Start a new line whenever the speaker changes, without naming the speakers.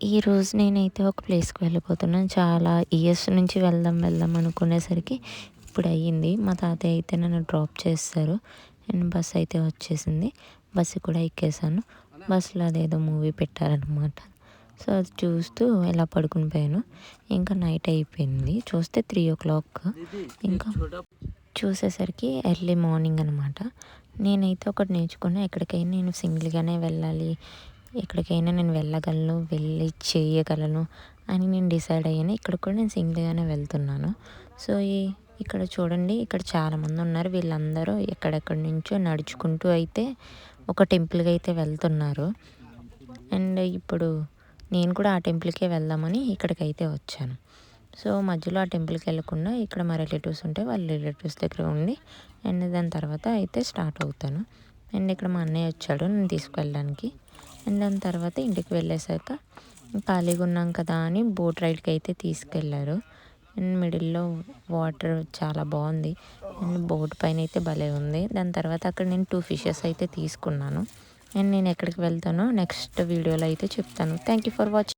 ఈరోజు నేనైతే ఒక ప్లేస్కి వెళ్ళిపోతున్నాను. చాలా ఇయర్స్ నుంచి వెళ్దాం అనుకునేసరికి ఇప్పుడు అయ్యింది. మా తాతయ్య అయితే నన్ను డ్రాప్ చేస్తారు. అండ్ బస్ అయితే వచ్చేసింది. బస్సు కూడా ఎక్కేసాను. బస్సులో అదేదో మూవీ పెట్టారనమాట. సో అది చూస్తూ ఇలా పడుకుని పోయాను. ఇంకా నైట్ అయిపోయింది. చూస్తే 3:00. ఇంకా చూసేసరికి ఎర్లీ మార్నింగ్ అనమాట. నేనైతే ఒకటి నేర్చుకున్నా, ఎక్కడికైనా నేను సింగిల్గానే వెళ్ళాలి, ఎక్కడికైనా నేను వెళ్ళగలను, వెళ్ళి చేయగలను అని నేను డిసైడ్ అయ్యాను. ఇక్కడ కూడా నేను సింగిల్గానే వెళ్తున్నాను. సో ఇక్కడ చూడండి, ఇక్కడ చాలామంది ఉన్నారు. వీళ్ళందరూ ఎక్కడెక్కడి నుంచో నడుచుకుంటూ అయితే ఒక టెంపుల్కి అయితే వెళ్తున్నారు. అండ్ ఇప్పుడు నేను కూడా ఆ టెంపుల్కే వెళ్దామని ఇక్కడికైతే వచ్చాను. సో మధ్యలో ఆ టెంపుల్కి వెళ్ళకుండా ఇక్కడ మా రిలేటివ్స్ ఉంటే వాళ్ళ రిలేటివ్స్ దగ్గర ఉండి అండ్ దాని తర్వాత అయితే స్టార్ట్ అవుతాను. అండ్ ఇక్కడ మా అన్నయ్య వచ్చాడు నన్ను తీసుకువెళ్ళడానికి. అండ్ దాని తర్వాత ఇంటికి వెళ్ళేసాక ఖాళీగా ఉన్నాం కదా అని బోట్ రైడ్కి అయితే తీసుకెళ్ళారు. అండ్ మిడిల్లో వాటర్ చాలా బాగుంది. అండ్ బోట్ పైన అయితే భలే ఉంది. దాని తర్వాత అక్కడ నేను 2 ఫిషెస్ అయితే తీసుకున్నాను. అండ్ నేను ఎక్కడికి వెళ్తానో నెక్స్ట్ వీడియోలో అయితే చెప్తాను. Thank you for watching.